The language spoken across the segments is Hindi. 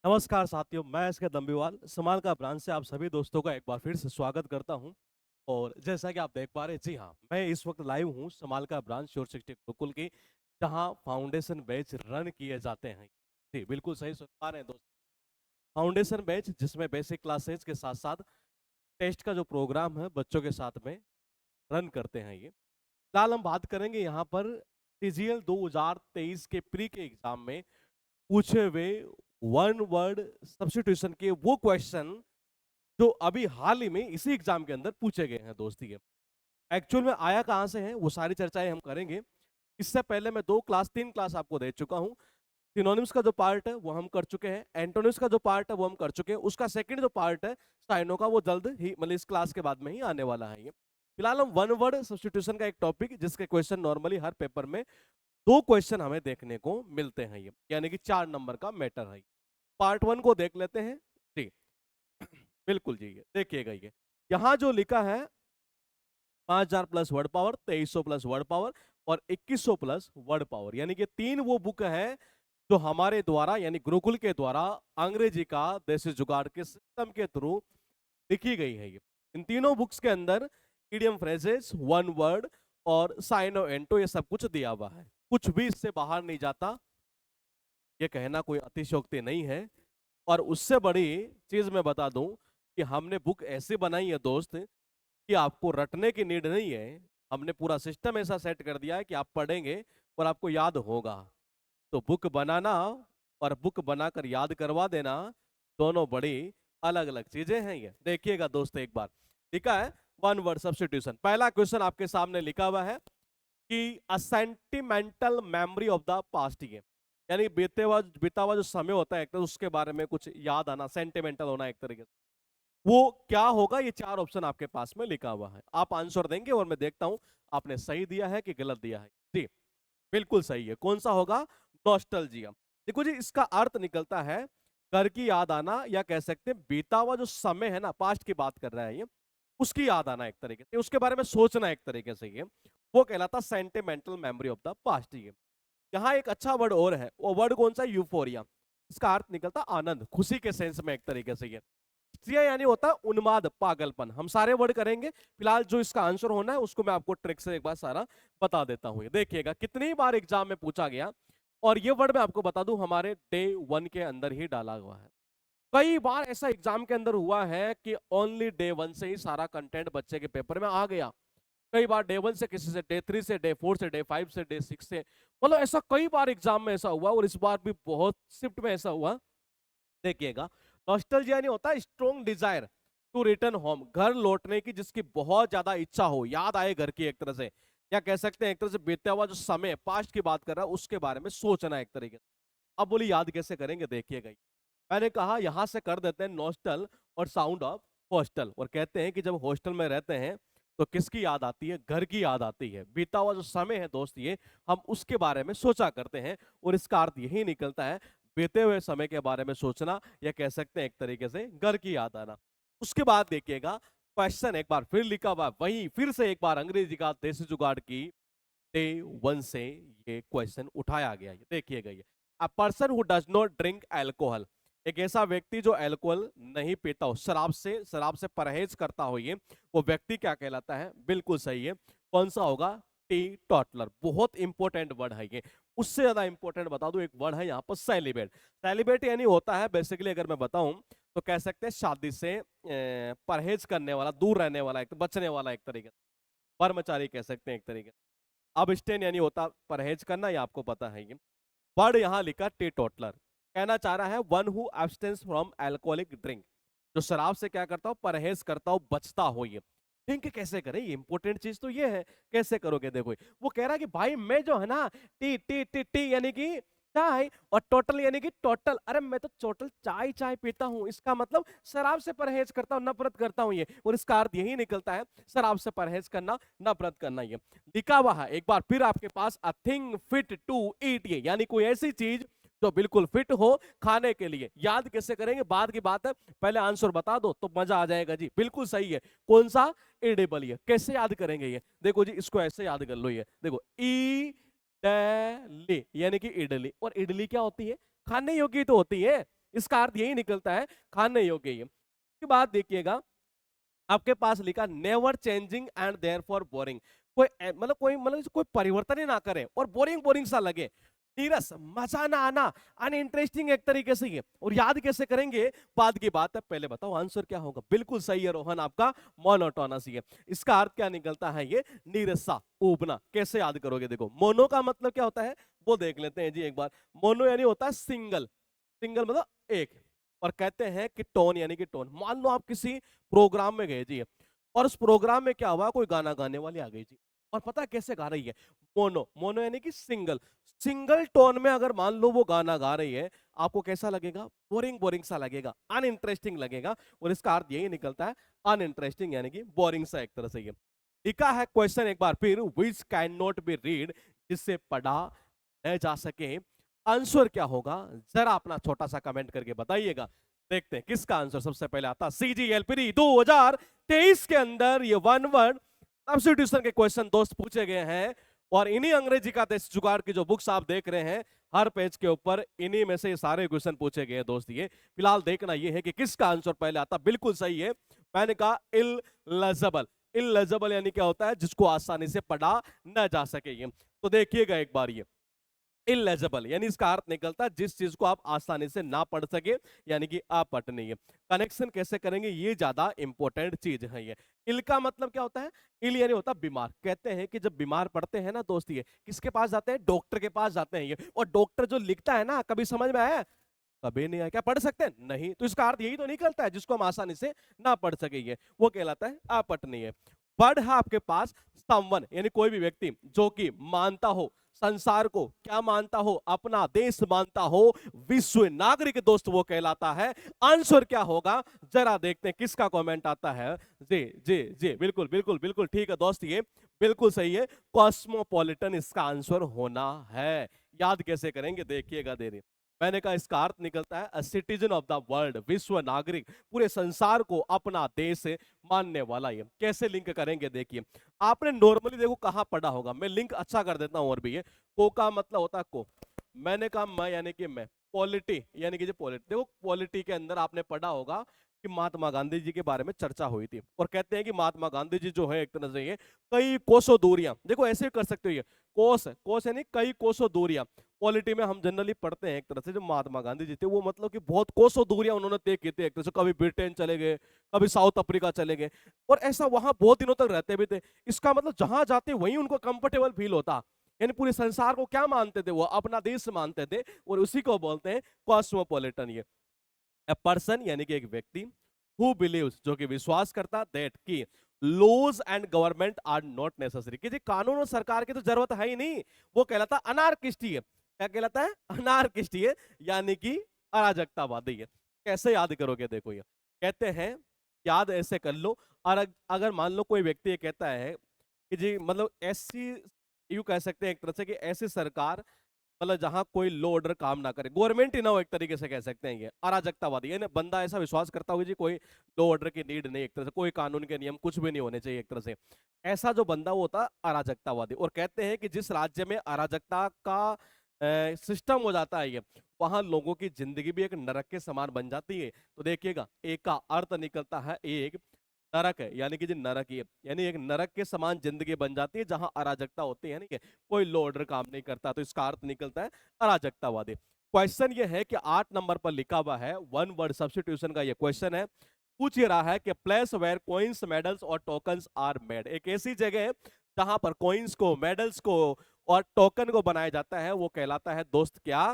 नमस्कार साथियों, मैं एसके दम्बीवाल समाल का ब्रांच से आप सभी दोस्तों का एक बार फिर से स्वागत करता हूं। और जैसा कि आप देख पा रहे हैं, जी हाँ, मैं इस वक्त लाइव हूं समाल का ब्रांच श्योर सिक्सटी गुरुकुल की, जहां फाउंडेशन बैच रन किए जाते हैं। जी बिल्कुल सही सुन पा रहे हैं दोस्त। फाउंडेशन बैच जिसमें बेसिक क्लासेज के साथ साथ टेस्ट का जो प्रोग्राम है बच्चों के साथ में रन करते हैं। ये फिलहाल हम बात करेंगे यहाँ पर टीजीएल 2023 के प्री के एग्जाम में पूछे हुए वन वर्ड सब्स्टिट्यूशन के वो क्वेश्चन जो अभी हाल ही में इसी एग्जाम के अंदर पूछे गए हैं दोस्ती के। एक्चुअल में आया कहां से है वो सारी चर्चाएं हम करेंगे। इससे पहले मैं 2 क्लास 3 क्लास आपको दे चुका हूं। सिनोनिम्स का जो पार्ट है वो हम कर चुके हैं, एंटोनिम्स का जो पार्ट है वो हम कर चुके हैं, उसका सेकंड जो पार्ट है साइनो का वो जल्द ही मतलब इस क्लास के बाद में ही आने वाला है। ये फिलहाल हम वन वर्ड सब्स्टिट्यूशन का एक टॉपिक जिसके क्वेश्चन नॉर्मली हर पेपर में 2 क्वेश्चन हमें देखने को मिलते हैं, ये यानी कि 4 नंबर का मैटर है। पार्ट 1 को देख लेते हैं। जी बिल्कुल जी, ये देखिएगा। ये यहाँ जो लिखा है 5000 plus word power, 2300 plus word power और 2100 प्लस वर्ड पावर, यानी कि 3 वो बुक है जो हमारे द्वारा यानी गुरुकुल के द्वारा अंग्रेजी का देसी जुगाड़ के सिस्टम के थ्रू लिखी गई है। ये इन तीनों बुक्स के अंदर इडियम फ्रेजेस, वन वर्ड और साइनो एंटो ये सब कुछ दिया हुआ है। कुछ भी इससे बाहर नहीं जाता, ये कहना कोई अतिशयोक्ति नहीं है। और उससे बड़ी चीज मैं बता दूं कि हमने बुक ऐसी बनाई है दोस्त कि आपको रटने की नीड नहीं है। हमने पूरा सिस्टम ऐसा सेट कर दिया है कि आप पढ़ेंगे और आपको याद होगा। तो बुक बनाना और बुक बनाकर याद करवा देना दोनों बड़ी अलग अलग चीजें हैं। ये देखिएगा दोस्त, एक बार लिखा है वन वर्ड सब्स्टिट्यूशन। पहला क्वेश्चन आपके सामने लिखा हुआ है कि a sentimental memory of the past. ये यानी बीता हुआ जो समय होता है एक तो उसके बारे में कुछ याद आना, सेंटिमेंटल होना एक तरीके से, वो क्या होगा। ये 4 ऑप्शन आपके पास में लिखा हुआ है, आप आंसर देंगे और मैं देखता हूं आपने सही दिया है कि गलत दिया है। जी बिल्कुल सही है। कौन सा होगा? नॉस्टैल्जिया। देखो जी, इसका अर्थ निकलता है घर की याद आना, या कह सकते हैं बीता हुआ जो समय है ना, पास्ट की बात कर रहा है ये, उसकी याद आना एक तरीके से, उसके बारे में सोचना एक तरीके से, ये वो कहलाता sentimental memory of the past. ये यहाँ एक अच्छा वर्ड और है, वो वर्ड कौन सा? यूफोरिया। इसका अर्थ निकलता आनंद, खुशी के सेंस में एक तरीके से। ये यानी होता है उन्माद, पागलपन। हम सारे वर्ड करेंगे, फिलहाल जो इसका आंसर होना है उसको मैं आपको ट्रिक से एक बार सारा बता देता हूं। देखिएगा कितनी बार एग्जाम में पूछा गया, और ये वर्ड मैं आपको बता दूं हमारे डे 1 के अंदर ही डाला हुआ है। कई बार ऐसा एग्जाम के अंदर हुआ है कि ओनली डे 1 से ही सारा कंटेंट बच्चे के पेपर में आ गया। कई बार डे 1 से, किसी से डे 3 से, डे 4 से, डे 5 से, डे 6 से, मतलब ऐसा कई बार एग्जाम में ऐसा हुआ, और इस बार भी बहुत शिफ्ट में ऐसा हुआ। देखिएगा, नॉस्टैल्जिया नहीं होता strong desire to return home, घर लौटने की जिसकी बहुत ज्यादा इच्छा हो, याद आए घर की एक तरह से, या कह सकते हैं एक तरह से बीता हुआ जो समय पास्ट की बात कर रहा है उसके बारे में सोचना एक तरीके से। अब बोली याद कैसे करेंगे, देखिएगा। मैंने कहा यहां से कर देते हैं नॉस्टल और साउंड ऑफ हॉस्टल, और कहते हैं कि जब हॉस्टल में रहते हैं तो किसकी याद आती है? घर की याद आती है। बीता हुआ जो समय है दोस्त, ये हम उसके बारे में सोचा करते हैं, और इसका अर्थ यही निकलता है बीते हुए समय के बारे में सोचना, या कह सकते हैं एक तरीके से घर की याद आना। उसके बाद देखिएगा क्वेश्चन एक बार फिर लिखा हुआ, वही फिर से एक बार अंग्रेजी का देसी जुगाड़ की डे 1 से ये क्वेश्चन उठाया गया है। देखिएगा, ये a person who does not drink alcohol, एक ऐसा व्यक्ति जो अल्कोहल नहीं पीता हो, शराब से परहेज करता हो, ये वो व्यक्ति क्या कहलाता है? बिल्कुल सही है। कौन सा होगा? टी टॉटलर। बहुत इंपॉर्टेंट वर्ड है ये। उससे ज्यादा इंपॉर्टेंट बता दूं, एक वर्ड है यहाँ पर सेलिब्रेट। सेलिब्रेट यानी होता है बेसिकली, अगर मैं बताऊं तो कह सकते हैं शादी से परहेज करने वाला, दूर रहने वाला, एक बचने वाला एक तरीके से, ब्रह्मचारी कह सकते हैं एक तरीके से। अबस्टेन यानी होता परहेज करना, ये आपको पता है। ये वर्ड यहाँ लिखा टी टोटलर, कहना चाह रहा है one who abstains from alcoholic drink, जो शराब से क्या करता हो? परहेज करता हो, बचता हो। ये ड्रिंक कैसे करें? ये इंपॉर्टेंट चीज तो ये है, कैसे करोगे? देखो वो कह रहा है कि भाई मैं जो है ना, टी टी टी टी यानी कि चाय, और टोटल यानी कि टोटल, अरे मैं तो टोटल चाय चाय पीता हूं, इसका मतलब शराब से परहेज करता हूं, नफरत करता हूं। ये और इसका अर्थ यही निकलता है शराब से परहेज करना, नफरत करना। ये लिखा हुआ है एक बार फिर आपके पास, a thing fit to eat, ये यानी कोई ऐसी चीज जो बिल्कुल फिट हो खाने के लिए। याद कैसे करेंगे बाद की बात है, पहले आंसर बता दो तो मजा आ जाएगा जी। बिल्कुल सही है। कौन सा? एडिबल। ये कैसे याद करेंगे? ये देखो जी, इसको ऐसे याद कर लो। ये देखो, इडली यानी कि इडली, और इडली क्या होती है? खाने योग्य तो होती है। इसका अर्थ यही निकलता है खाने योग्य ये। उसके बाद देखिएगा आपके पास लिखा never changing and therefore boring. कोई परिवर्तन ही ना करे और बोरिंग बोरिंग सा लगे, नीरस, मजा ना आना, अनइंटरेस्टिंग एक तरीके से ये। और याद कैसे करेंगे बाद की बात है, पहले बताओ आंसर क्या होगा। बिल्कुल सही है रोहन, आपका मोनोटोनस ही है। इसका अर्थ क्या निकलता है ये, नीरस सा, ऊबना। कैसे याद करोगे, देखो मोनो का मतलब क्या होता है वो देख लेते हैं जी एक बार। मोनो यानी होता है सिंगल, सिंगल मतलब एक। और कहते हैं कि टोन यानी कि टोन। मान लो आप किसी प्रोग्राम में गए जी और उस प्रोग्राम में क्या हुआ, कोई गाना गाने वाली आ गई जी और पता है कैसे गा रही है, मोनो। मोनो यानी कि सिंगल, सिंगल टोन में अगर मान लो वो गाना गा रही है, आपको कैसा लगेगा, बोरिंग बोरिंग सा लगेगा, अनइंटरेस्टिंग लगेगा। और इसका अर्थ यही निकलता है अनइंटरेस्टिंग यानी कि बोरिंग सा एक तरह से। ये लिखा है क्वेश्चन एक बार फिर, which can not be read, जिससे पढ़ा न जा सके। आंसर क्या होगा जरा अपना छोटा सा कमेंट करके बताइएगा। देखते हैं किसका आंसर सबसे पहले आता है। CGL-PRI 2023 के अंदर ये वन वर्ड सब्स्टिट्यूशन के क्वेश्चन दोस्त पूछे गए हैं। और इन्हीं अंग्रेजी का देश जुगाड़ की जो बुक्स आप देख रहे हैं, हर पेज के ऊपर इन्हीं में से ये सारे क्वेश्चन पूछे गए हैं दोस्त। ये फिलहाल देखना ये है कि किसका आंसर पहले आता। बिल्कुल सही है, मैंने कहा इललिजिबल। इललिजिबल यानी क्या होता है, जिसको आसानी से पढ़ा न जा सके। ये तो देखिएगा एक बार, ये इलेजिबल यानी इसका अर्थ निकलता है जिस चीज को आप आसानी से ना पढ़ सके, यानी कि अपठनीय है। कनेक्शन कैसे करेंगे ये ज्यादा इंपॉर्टेंट चीज है। ये इल का मतलब क्या होता है, इल यानी होता है बीमार। कहते हैं कि जब बीमार पड़ते हैं ना दोस्त, ये किसके पास जाते हैं, डॉक्टर के पास जाते हैं। ये और डॉक्टर जो लिखता है ना, कभी समझ में आया, कभी नहीं आया, क्या पढ़ सकते हैं नहीं, तो इसका अर्थ यही तो निकलता है जिसको हम आसानी से ना पढ़ सके, ये वो कहलाता है अपठनीय। वर्ड है आपके पास समवन यानी कोई भी व्यक्ति जो कि मानता हो संसार को, क्या मानता हो, अपना देश मानता हो, विश्व नागरिक दोस्त वो कहलाता है। आंसर क्या होगा जरा देखते हैं किसका कमेंट आता है। जी जी जी, बिल्कुल बिल्कुल बिल्कुल ठीक है दोस्त, ये बिल्कुल सही है, कॉस्मोपॉलिटन इसका आंसर होना है। याद कैसे करेंगे देखिएगा देरी। मैंने कहा इसका अर्थ निकलता है सिटीजन ऑफ द वर्ल्ड, विश्व नागरिक, पूरे संसार को अपना देश मानने वाला। ये कैसे लिंक करेंगे देखिए, आपने नॉर्मली देखो कहां पढ़ा होगा, मैं लिंक अच्छा कर देता हूं और भी। ये को का मतलब होता है को, मैंने कहा मैं यानी कि मैं, पॉलिटी यानी कि पॉलिटी। देखो पॉलिटी के अंदर आपने पढ़ा होगा कि महात्मा गांधी जी के बारे में चर्चा हुई थी और कहते हैं कि महात्मा गांधी जी जो है एक तरह से ये कई कोसों दूरियां, देखो ऐसे कर सकते हो, ये कोस, कोस यानी कई कोसों दूरियां। पॉलिटी में हम जनरली पढ़ते हैं एक तरह से जो महात्मा गांधी जी थे वो मतलब कि बहुत कोसों दूरियां उन्होंने तय की थी एक तरह से, कभी ब्रिटेन चले गए, कभी साउथ अफ्रीका चले गए और ऐसा वहां बहुत दिनों तक रहते भी थे। इसका मतलब जहां जाते वहीं उनको कंफर्टेबल फील होता, यानी पूरे संसार को क्या मानते थे वो, अपना देश मानते थे और उसी को बोलते हैं कॉस्मोपॉलिटन। ये ए पर्सन यानी कि एक व्यक्ति, हु बिलीव्स जो कि विश्वास करता, दैट की laws and government are not necessary, कि जी कानून और सरकार की तो जरूरत है ही नहीं, वो कहलाता अनार्किस्ट है। क्या कहलाता है, अनार्किस्ट है, यानी कि अराजकतावादी है। कैसे याद करोगे देखो, ये कहते हैं याद ऐसे कर लो। और अगर मान लो कोई व्यक्ति ये कहता है कि जी मतलब ऐसी, यूं कह सकते हैं एक तरह से कि ऐसी सरकार, मतलब जहां कोई लॉ ऑर्डर काम ना करे, गवर्नमेंट ही ना हो, एक तरीके से कह सकते हैं ये अराजकतावादी। यानी बंदा ऐसा विश्वास करता होगा जी कोई लॉ ऑर्डर की नीड नहीं, एक तरह से कोई कानून के नियम कुछ भी नहीं होने चाहिए एक तरह से, ऐसा जो बंदा वो होता अराजकतावादी। और कहते हैं कि जिस राज्य में अराजकता का सिस्टम हो जाता है ये, वहां लोगों की जिंदगी भी एक नरक के समान बन जाती है। तो देखिएगा एक का अर्थ निकलता है एक नरक है, यानी कि जो नरक है, यानी एक नरक के समान जिंदगी बन जाती है जहां अराजकता होती है, यानी कि कोई लॉ ऑर्डर काम नहीं करता, तो इसका अर्थ निकलता है अराजकतावादी। क्वेश्चन ये है कि 8 नंबर पर लिखा हुआ है, वन वर्ड सब्स्टिट्यूशन का ये क्वेश्चन है। पूछ ये रहा है कि प्लेस वेयर कॉइन्स, मेडल्स और टोकन्स आर मेड, एक ऐसी जगह है जहां पर कॉइन्स को, मेडल्स को और टोकन को बनाया जाता है, वो कहलाता है दोस्त क्या,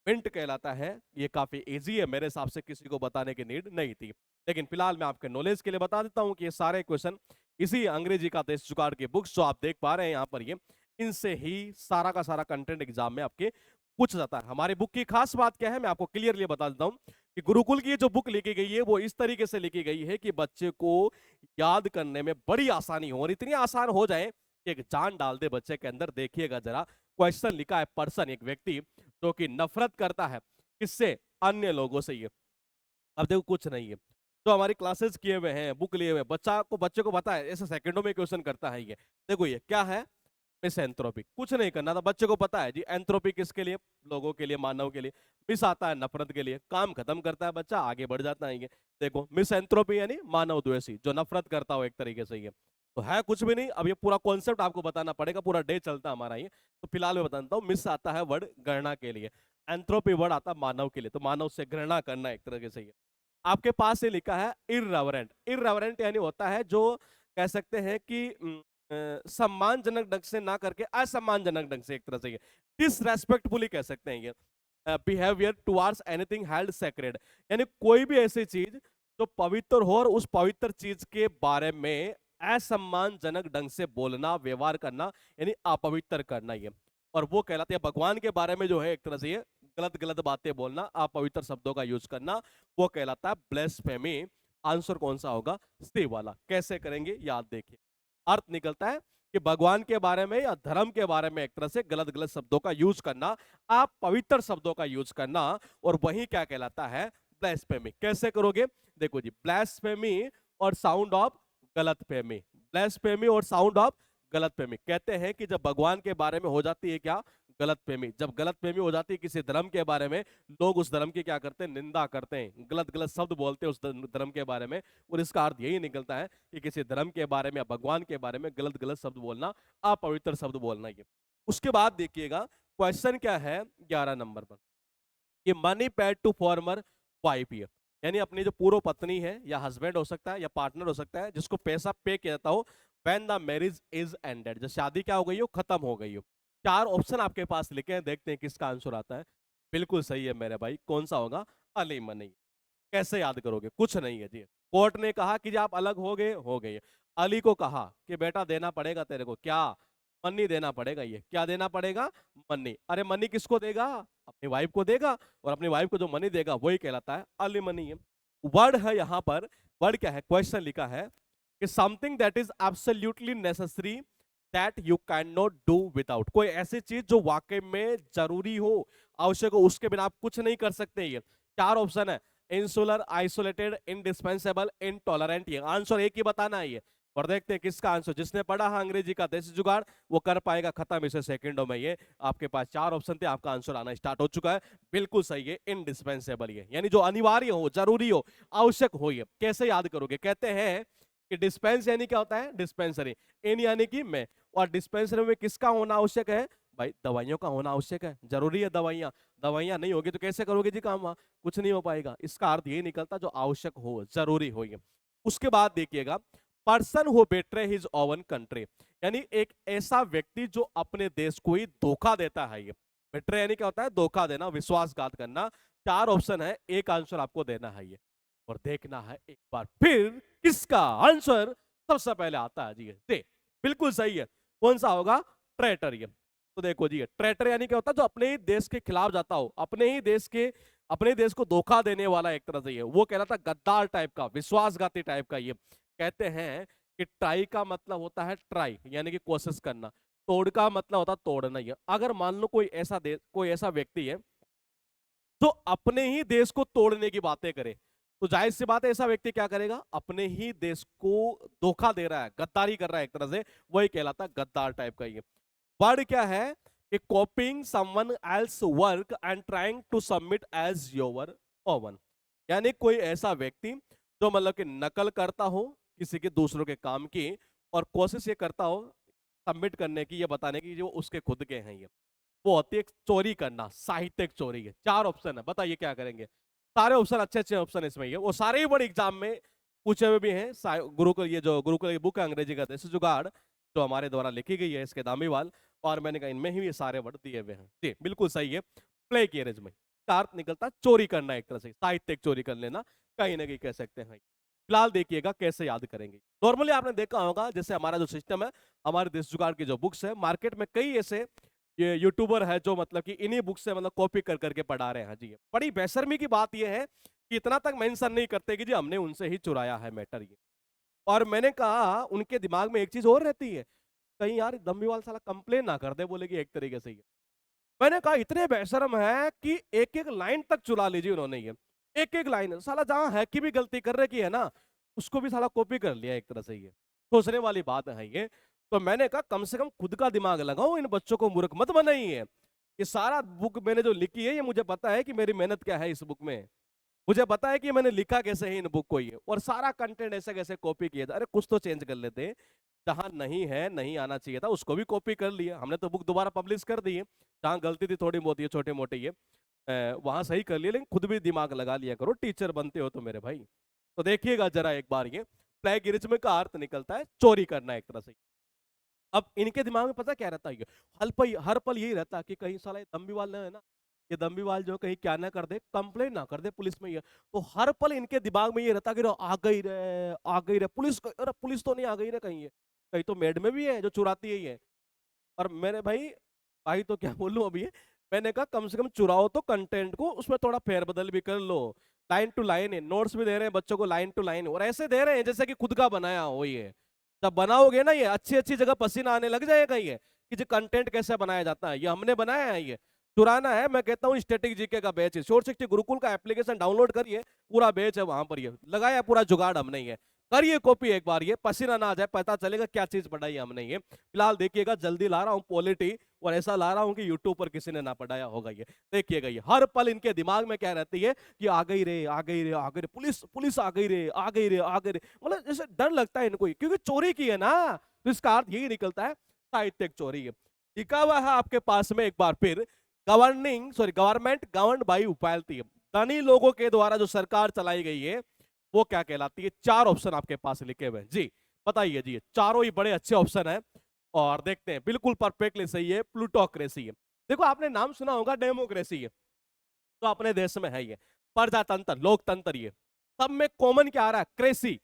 मिंट कहलाता है। ये काफी इजी है, मेरे हिसाब से किसी को बताने की नीड नहीं थी, लेकिन फिलहाल मैं आपके नॉलेज के लिए बता देता हूं कि ये सारे क्वेश्चन इसी अंग्रेजी का देश जुगाड़ की बुक्स जो आप देख पा रहे हैं यहाँ पर, ये इनसे ही सारा का सारा कंटेंट एग्जाम में आपके पूछ जाता है। हमारी बुक की खास बात क्या है मैं आपको क्लियरली बता देता हूँ कि गुरुकुल की जो बुक लिखी गई है वो इस तरीके से लिखी गई है कि बच्चे को याद करने में बड़ी आसानी हो, और इतनी आसान हो जाए कि एक जान डाल दे बच्चे के अंदर। देखिएगा जरा, क्वेश्चन लिखा है पर्सन, एक व्यक्ति जो कि नफरत करता है किससे, अन्य लोगों से। ये अब देखो कुछ नहीं है, जो हमारी क्लासेस किए हुए हैं, बुक लिए हुए, बच्चे को पता है, ऐसे सेकंडों में क्वेश्चन करता है ये। देखो ये क्या है, मिसएंथ्रोपी, कुछ नहीं करना था। बच्चे को पता है जी एंथ्रोपी किसके लिए, लोगों के लिए, मानव के लिए। मिस आता है नफरत के लिए, काम खत्म करता है बच्चा, आगे बढ़ जाता है ये। देखो मिसएंथ्रोपी यानी मानव द्वेषी, जो नफरत करता हो एक तरीके से ये। तो है कुछ भी नहीं। अब ये पूरा कॉन्सेप्ट आपको बताना पड़ेगा, पूरा डे चलता है हमारा ये। तो फिलहाल मैं बताता हूँ। मिस आता है वर्ड घृणा के लिए, एंथ्रोपी वर्ड आता है मानव के लिए, तो मानव से घृणा करना एक तरीके से ये। आपके पास ये लिखा है इररेवरेंट। इररेवरेंट यानी होता है जो कह सकते हैं कि सम्मानजनक ढंग से ना करके असम्मानजनक ढंग से, एक तरह से ये डिसरेस्पेक्टफुली कह सकते हैं ये। Behaviour towards anything held sacred, यानी कोई भी ऐसी चीज जो पवित्र हो और उस पवित्र चीज के बारे में असम्मानजनक ढंग से बोलना, व्यवहार करना, यानी अपवित्र करना ये। और वो कहलाते हैं भगवान के बारे में जो है एक तरह से ये गलत गलत बातें बोलना, अपवित्र शब्दों का यूज करना, वो कहलाता है ब्लेस्फेमी। आंसर कौन सा होगा? सी वाला। कैसे करेंगे याद देखिए। अर्थ निकलता है कि भगवान के बारे में या धर्म के बारे में एक तरह से गलत गलत शब्दों का यूज करना, आप पवित्र शब्दों का यूज करना, और वही क्या कहलाता है? ब्लेस्फेमी। कैसे करोगे? देखो जी, ब्लेस्फेमी और साउंड ऑफ गलतफहमी, ब्लेस्फेमी और साउंड ऑफ गलतफहमी। कहते हैं कि जब भगवान के बारे में हो जाती है क्या? गलतफहमी। जब गलतफहमी हो जाती है किसी धर्म के बारे में, लोग उस धर्म की क्या करते हैं? निंदा करते हैं, गलत गलत शब्द बोलते हैं उस धर्म के बारे में। और इसका अर्थ यही निकलता है कि किसी धर्म के बारे में या भगवान के बारे में गलत गलत शब्द बोलना, अपवित्र शब्द बोलना ये। उसके बाद देखिएगा क्वेश्चन क्या है 11 नंबर पर। ये money paid to former wife ये, यानी अपनी जो पूर्व पत्नी है या हस्बैंड हो सकता है या पार्टनर हो सकता है, जिसको पैसा पे किया जाता हो when the marriage is ended, जब शादी क्या हो गई हो? खत्म हो गई हो। चार ऑप्शन आपके पास लिखे हैं, देखते हैं किसका आंसर आता है। बिल्कुल सही है मेरे भाई। कौन सा होगा? अली मनी। कैसे याद करोगे? कुछ नहीं है जी। कोर्ट ने कहा कि जब आप अलग हो गए। अली को कहा कि बेटा देना पड़ेगा तेरे को, क्या? मनी देना पड़ेगा। ये क्या देना पड़ेगा? मनी। अरे मनी किसको देगा? अपनी वाइफ को देगा, और अपनी वाइफ को जो मनी देगा वही कहलाता है अली मनी। वर्ड है यहाँ पर, वर्ड क्या है? क्वेश्चन लिखा है कि something that is absolutely necessary that you can not do without, कोई ऐसी चीज जो वाकई में जरूरी हो, आवश्यक हो, उसके बिना आप कुछ नहीं कर सकते। ये चार ऑप्शन है, इंसुलर, आइसोलेटेड, इंडिस्पेंसेबल, इनटॉलरेंट। ये आंसर एक ही बताना है ये। और देखते हैं किसका आंसर। जिसने पढ़ा है अंग्रेजी का देसी जुगाड़ वो कर पाएगा खत्म इसे सेकंडों में। ये आपके पास चार ऑप्शन थे, आपका आंसर आना स्टार्ट हो चुका है। बिल्कुल सही है, इंडिस्पेंसेबल। ये यानी जो अनिवार्य हो, जरूरी हो, आवश्यक हो। ये कैसे याद करोगे? कहते हैं कि डिस्पेंस यानी क्या होता है? डिस्पेंसरी। इन यानी कि मैं, और डिस्पेंसरी में किसका होना आवश्यक है? भाई दवाइयों का होना आवश्यक है, जरूरी है दवाइयां। दवाइयां नहीं होगी तो कैसे करोगे जी काम? वहां कुछ नहीं हो पाएगा। इसका अर्थ यही निकलता जो आवश्यक हो, जरूरी हो ये। उसके बाद देखिएगा, person who betray his own country, यानी एक ऐसा व्यक्ति जो अपने देश को ही धोखा देता है। ये बेट्रे यानी क्या होता है? धोखा देना, विश्वासघात करना। चार ऑप्शन है, एक आंसर आपको देना है ये, और देखना है एक बार फिर किसका आंसर सबसे पहले आता है जी। दे बिल्कुल सही है। कौन सा होगा? ट्रेटर। ये तो देखो जी, ट्रेटर यानी क्या होता है? जो अपने ही देश के खिलाफ जाता हो, अपने देश को धोखा देने वाला एक तरह से। ये वो कहलाता है गद्दार टाइप का, विश्वासघाती टाइप का। ये कहते हैं कि ट्राई का मतलब होता है ट्राई, यानी कि कोशिश करना। तोड़ का मतलब होता है तोड़ना। ही अगर मान लो कोई ऐसा व्यक्ति है जो अपने ही देश को तोड़ने की बातें करे, तो जाहिर सी बात है ऐसा व्यक्ति क्या करेगा? अपने ही देश को धोखा दे रहा है, गद्दारी कर रहा है एक तरह से, वही कहलाता है गद्दार टाइप का। ये वर्ड क्या है? कि copying someone else work and trying to submit as your own, यानी कोई ऐसा व्यक्ति जो मतलब कि नकल करता हो किसी के, दूसरों के काम की, और कोशिश ये करता हो सबमिट करने की, ये बताने की जो उसके खुद के हैं। ये वो होती है चोरी करना, साहित्यिक चोरी है। चार ऑप्शन है, बताइए क्या करेंगे? सारे ऑप्शन अच्छे अच्छे ऑप्शन इसमें है, वो सारे ही बड़े एग्जाम में पूछे हुए भी हैं। गुरुकुल, ये जो गुरुकुल की बुक है अंग्रेजी का देसी जुगाड़, जो हमारे द्वारा लिखी गई है, इसके दामीवाल, और मैंने कहा इनमें ही ये सारे वर्ड दिए हुए हैं जी। बिल्कुल सही है। प्ले कैरेज में का अर्थ निकलता चोरी करना, एक तरह से साहित्यिक चोरी कर लेना, कहीं ना कहीं कह सकते हैं। फिलहाल देखिएगा कैसे याद करेंगे। नॉर्मली आपने देखा होगा, जैसे हमारा जो सिस्टम है, हमारे देश जुगाड़ की जो बुक्स है, मार्केट में कई ऐसे ये यूट्यूबर है जो मतलब कि इन्हीं बुक से मतलब कॉपी कर करके पढ़ा रहे हैं जी। बड़ी बेशर्मी की बात ये है कि इतना तक मेंशन नहीं करते कि जी हमने उनसे ही चुराया है मैटर ये। और मैंने कहा उनके दिमाग में एक चीज और रहती है, कहीं यार दम्बीवाल साला कंप्लेन ना कर दे, बोले कि एक तरीके से ही है। मैंने कहा इतने बेशर्म है कि एक एक लाइन तक चुरा लीजिए उन्होंने। ये एक एक लाइन साला, जहां है कि भी गलती कर रहे की है ना, उसको भी साला कॉपी कर लिया एक तरह से। ये सोचने वाली बात है ये। तो मैंने कहा कम से कम खुद का दिमाग लगाओ, इन बच्चों को मूर्ख मत बनाइए। ये सारा बुक मैंने जो लिखी है, ये मुझे पता है कि मेरी मेहनत क्या है इस बुक में। मुझे पता है कि मैंने लिखा कैसे है इन बुक को, ये और सारा कंटेंट ऐसे कैसे कॉपी किया था। अरे कुछ तो चेंज कर लेते, जहां नहीं है, नहीं आना चाहिए था, उसको भी कॉपी कर लिया हमने। तो बुक दोबारा पब्लिश कर दी है, जहां गलती थी थोड़ी बहुत, ये छोटे मोटे ये वहां सही कर लिया। लेकिन खुद भी दिमाग लगा लिया करो, टीचर बनते हो तो मेरे भाई। तो देखिएगा जरा एक बार, ये प्लेगियरिज्म का अर्थ निकलता है चोरी करना एक तरह से। अब इनके दिमाग में पता क्या रहता है, हर पल यही रहता है कि कहीं साला ये दम्बीवाल है ना, ये दम्बीवाल जो कहीं क्या ना कर दे, कंप्लेन ना कर दे पुलिस में। ये तो हर पल इनके दिमाग में ये रहता है कि आ गई रे, आ गई रे पुलिस। अरे पुलिस तो नहीं आ गई रे कहीं, ये कहीं तो मेड में भी है जो चुराती है ये। और मेरे भाई भाई तो क्या बोलूं अभी, मैंने कहा कम से कम चुराओ तो कंटेंट को, उसमें थोड़ा फेरबदल भी कर लो। लाइन टू लाइन है, नोट्स भी दे रहे हैं बच्चों को लाइन टू लाइन, और ऐसे दे रहे हैं जैसे कि खुद का बनाया हो ये। जब बनाओगे ना, ये अच्छी अच्छी जगह पसीना आने लग जाएगा ये, कि जो कंटेंट कैसे बनाया जाता है, ये हमने बनाया है। ये चुराना है, मैं कहता हूँ स्टैटिक जीके का बैच है, शॉर्ट 60 गुरुकुल का एप्लीकेशन डाउनलोड करिए, पूरा बैच है वहां पर, ये लगाया पूरा जुगाड़ हमने। ये करिए कॉपी एक बार, ये पसीना ना आ जाए, पता चलेगा क्या चीज पढ़ाई है हमने। ये फिलहाल देखिएगा, जल्दी ला रहा हूँ पॉलिटी, और ऐसा ला रहा हूँ कि यूट्यूब पर किसी ने ना पढ़ाया होगा। ये देखिएगा, ये हर पल इनके दिमाग में क्या रहती है कि आ गई रे, आ गई रे, आ गई रे पुलिस, पुलिस आ गई रे, आ गई रे, आ गई रे। मतलब जैसे डर लगता है इनको, क्योंकि चोरी की है ना, तो इसका अर्थ यही निकलता है साहित्यिक चोरी है। लिखा हुआ है आपके पास में एक बार फिर, गवर्नमेंट गवर्नड बाई उपायल्टी, धनी लोगों के द्वारा जो सरकार चलाई गई है वो क्या कहलाती है। चार ऑप्शन आपके पास लिखे हुए हैं जी, बताइए जी। चारों ही बड़े अच्छे ऑप्शन है, और देखते हैं, बिल्कुल परफेक्टली सही है, प्लूटोक्रेसी है। देखो आपने नाम सुना होगा डेमोक्रेसी है, तो अपने देश में है ये। प्रजातंत्र, लोकतंत्र, ये सब में कॉमन क्या आ रहा है, क्रेसी।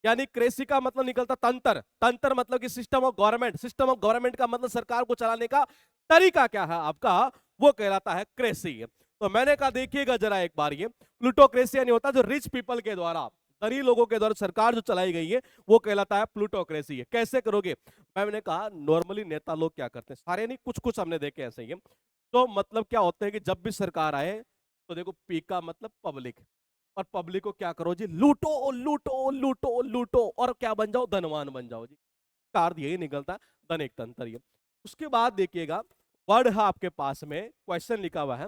यानी क्रेसी का मतलब निकलता तंत्र, तंत्र मतलब कि system of government, system of government का मतलब सरकार को चलाने का तरीका क्या है आपका, वो कहलाता है क्रेसी। तो मैंने कहा देखिएगा जरा एक बार, ये प्लूटोक्रेसी यानी होता है जो रिच पीपल के द्वारा, धनी लोगों के द्वारा सरकार जो चलाई गई है, वो कहलाता है प्लूटोक्रेसी है। कैसे करोगे, मैंने कहा नॉर्मली नेता लोग क्या करते हैं, सारे नहीं, कुछ कुछ हमने देखे ऐसे ही। तो मतलब क्या होता है कि जब भी सरकार आए, तो देखो पी का मतलब पब्लिक, और पब्लिक को क्या करो जी, लूटो लूटो लूटो लूटो, और क्या बन जाओ, धनवान बन जाओ जी। कार्ड यही निकलता है, धन एक तंत्र ये। उसके बाद देखिएगा, वर्ड है आपके पास में, क्वेश्चन लिखा हुआ है,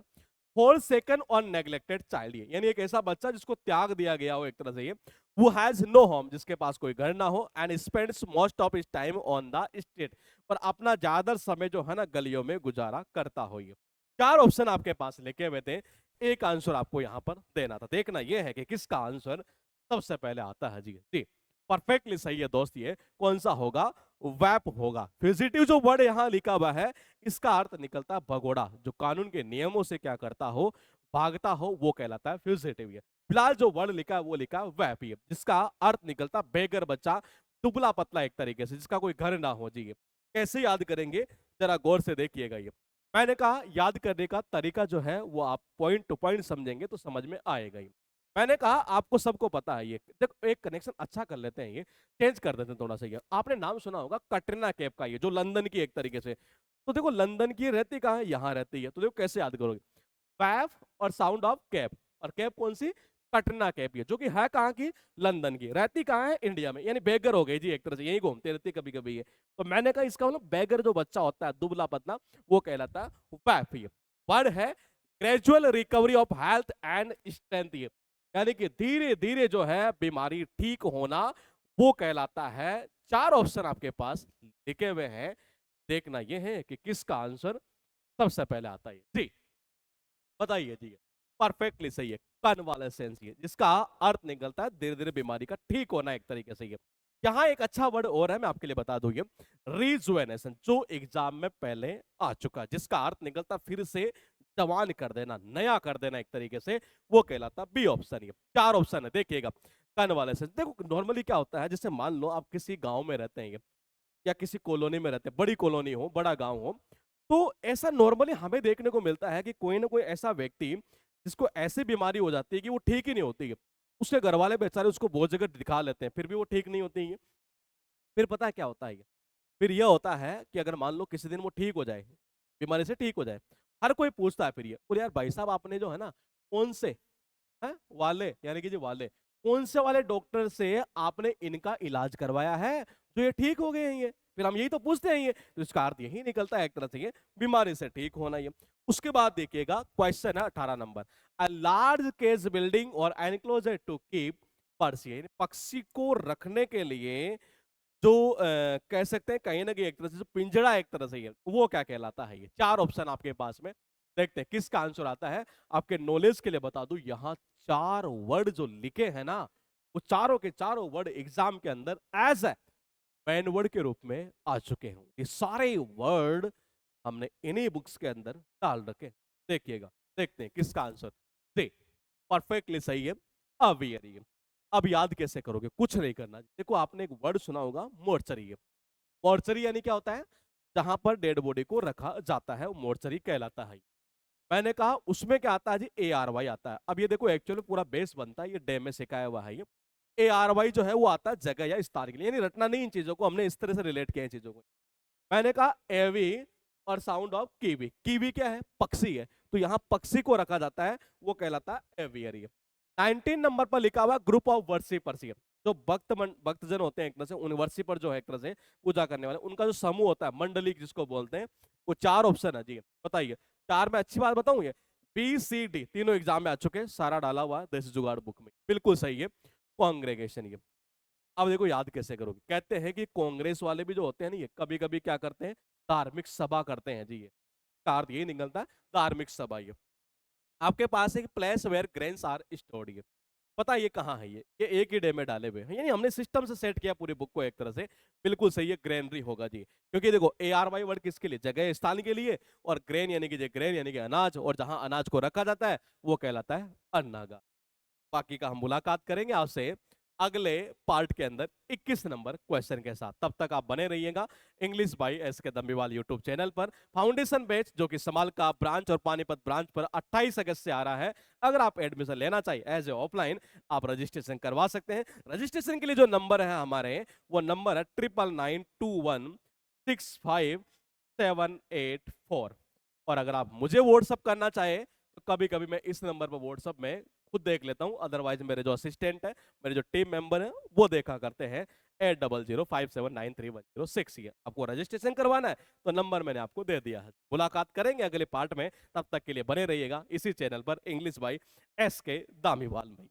whole second on neglected child, यानी एक ऐसा बच्चा जिसको त्याग दिया गया हो एक तरह से, ये वो हैज नो होम, जिसके पास कोई घर ना हो, and spends most of his time on the street, पर अपना ज्यादातर समय जो है ना गलियों में गुजारा करता हो। ये चार ऑप्शन आपके पास लिखे हुए थे, एक आंसर आपको यहां पर देना था। देखना यह है कि किसका आंसर सबसे पहले आता है जी। जी परफेक्टली सही है दोस्त, ये कौन सा होगा, वैप होगा। फ्यूजिटिव जो वर्ड यहां लिखा हुआ है, इसका अर्थ निकलता है भगोड़ा, जो कानून के नियमों से क्या करता हो, भागता हो, वो कहलाता है फ्यूजिटिव। ये फिलहाल जो वर्ड लिखा है वो लिखा है वैप, ये जिसका अर्थ निकलता बेगर बच्चा, दुबला पतला एक तरीके से, जिसका कोई घर ना हो जी। ये कैसे याद करेंगे, जरा गौर से देखिएगा। ये मैंने कहा याद करने का तरीका जो है वो आप पॉइंट टू पॉइंट समझेंगे तो समझ में आएगा ही। मैंने कहा आपको सबको पता है, ये देखो एक कनेक्शन अच्छा कर लेते हैं, ये चेंज कर देते हैं थोड़ा सा। ये आपने नाम सुना होगा कटरीना कैफ का, ये जो लंदन की एक तरीके से, तो देखो लंदन की रहती कहाँ है, यहाँ रहती है, तो देखो कैसे याद करोगे, पैफ और साउंड ऑफ कैप, और कैप कौन सी, कटरीना कैफ, ये जो कि है कहाँ की, लंदन की, रहती कहाँ है, इंडिया में, यानी बेगर हो गई जी एक तरह से, यही घूमती रहती कभी कभी ये। तो मैंने कहा इसका मतलब बेगर जो बच्चा होता है दुबला पतला, वो कहलाता है पैफ। ये वर्ड है gradual recovery of health and strength, ये यानी कि धीरे धीरे जो है बीमारी ठीक होना, वो कहलाता है। चार ऑप्शन आपके पास लिखे हुए हैं, देखना यह है कि किसका आंसर सबसे पहले आता है जी, बताइए जी। परफेक्टली सही है, कन्वालेसेंस, ये जिसका अर्थ निकलता है धीरे धीरे बीमारी का ठीक होना एक तरीके से। ये यहाँ एक अच्छा वर्ड और है, मैं आपके लिए बता दूं, ये रिजुवेनेशन, जो एग्जाम में पहले आ चुका, जिसका अर्थ निकलता फिर से जवान कर देना, नया कर देना एक तरीके से, वो कहलाता बी ऑप्शन। ये चार ऑप्शन है, देखिएगा। कन्वालेसेंस, देखो नॉर्मली क्या होता है, जैसे मान लो आप किसी गांव में रहते हैं या किसी कॉलोनी में रहते हैं, बड़ी कॉलोनी हो, बड़ा गांव हो, तो ऐसा नॉर्मली हमें देखने को मिलता है कि कोई ना कोई ऐसा व्यक्ति जिसको ऐसी बीमारी हो जाती है कि वो ठीक ही नहीं होती है, उसके घर वाले बेचारे उसको बहुत जगह दिखा लेते हैं, फिर भी वो ठीक नहीं होती है। फिर पता है क्या होता है, फिर यह होता है कि अगर मान लो किसी दिन वो ठीक हो जाए, बीमारी से ठीक हो जाए, हर कोई पूछता है फिर ये, बोले यार भाई साहब आपने जो है ना, कौन से हैं वाले, यानी कि जो वाले, कौन से वाले डॉक्टर से आपने इनका इलाज करवाया है जो ये ठीक हो गए हैं ये। फिर हम यही तो पूछते हैं ये, तो इसका अर्थ यही निकलता है एक तरह से ये बीमारी से ठीक होना ये। उसके बाद देखिएगा क्वेश्चन है 18 number, a large cage building और एनक्लोजर टू कीप बर्ड्स, यानी पक्षी को रखने के लिए जो कह सकते हैं कहीं ना कहीं एक तरह से जो पिंजड़ा एक तरह से ये वो क्या कहलाता है? ये चार ऑप्शन आपके पास में, देखते हैं किसका आंसर आता है। आपके नॉलेज के लिए बता दूं, यहाँ चार वर्ड जो लिखे हैं ना, वो चारों के चारों वर्ड एग्जाम के अंदर एज ए मेन वर्ड के रूप में आ चुके हैं। ये सारे वर्ड हमने इन्हीं बुक्स के अंदर डाल रखे हैं। देखिएगा, देखते हैं किसका आंसर सी परफेक्टली सही है। अब ये अब याद कैसे करोगे? कुछ नहीं करना। देखो आपने एक वर्ड सुना होगा मोर्चरी है। मोर्चरी यानी क्या होता है? जहां पर डेड बॉडी को रखा जाता है वो मोर्चरी कहलाता है। मैंने कहा उसमें क्या आता है जी? ARY आता है। अब ये देखो एक्चुअली पूरा बेस बनता है, ये डे में सिखाया हुआ है। ये ARY जो है वो आता है जगह या स्थान के लिए, यानी रटना नहीं इन चीजों को, हमने इस तरह से रिलेट किया इन चीजों को। मैंने कहा एवी और साउंड ऑफ कीवी। कीवी क्या है? पक्षी है, तो यहां पक्षी को रखा जाता है, वो कहलाता है एवियरी। 19 नंबर पर लिखा हुआ ग्रुप ऑफ वर्शिपर्स, जो भक्तजन होते हैं एक तरह से, उन वर्शिपर जो है एक तरह से पूजा करने वाले, उनका जो समूह होता है, मंडली जिसको बोलते हैं, वो चार ऑप्शन है जी। बताइए चार में अच्छी बात बताऊं, ये BCD तीनों एग्जाम में आ चुके हैं, सारा डाला हुआ है देसी जुगाड़ बुक में, बिल्कुल सही है कांग्रेगेशन ये। अब देखो याद कैसे करोगे? कहते हैं कि कांग्रेस वाले भी जो होते हैं ना, ये कभी कभी क्या करते हैं? धार्मिक सभा करते हैं जी। ये का अर्थ यही निकलता है धार्मिक सभा। ये आपके पास एक place where grains are stored, ये पता ये कहाँ है? ये एक ही डे में डाले हुए हैं, यानी हमने सिस्टम से सेट किया पूरी बुक को एक तरह से। बिल्कुल सही है, ग्रेनरी होगा जी, क्योंकि देखो ARY वर्ड किसके लिए? जगह स्थान के लिए, और ग्रेन यानी कि ग्रेन यानी कि अनाज, और जहां अनाज को रखा जाता है वो कहलाता है अन्नागा। बाकी का हम मुलाकात करेंगे आपसे अगले पार्ट के अंदर 21 नंबर क्वेश्चन के साथ। तब तक आप बने रहिएगा English by SK Dambiwal YouTube channel पर। फाउंडेशन बैच जो कि समाल का ब्रांच और पानीपत ब्रांच पर 28 अगस्त से आ रहा है, अगर आप एडमिशन लेना चाहिए एज ए ऑफलाइन, आप रजिस्ट्रेशन करवा सकते हैं। रजिस्ट्रेशन के लिए जो नंबर है हमारे, वो नंबर है 999165 784। और अगर आप मुझे व्हाट्सअप करना चाहे तो कभी कभी मैं इस नंबर पर व्हाट्सअप में खुद देख लेता हूं, अदरवाइज मेरे जो असिस्टेंट है, मेरे जो टीम मेंबर है, वो देखा करते हैं। 8005793106। ये आपको रजिस्ट्रेशन करवाना है तो नंबर मैंने आपको दे दिया है। मुलाकात करेंगे अगले पार्ट में, तब तक के लिए बने रहिएगा इसी चैनल पर इंग्लिश बाई SK दामीवाल में।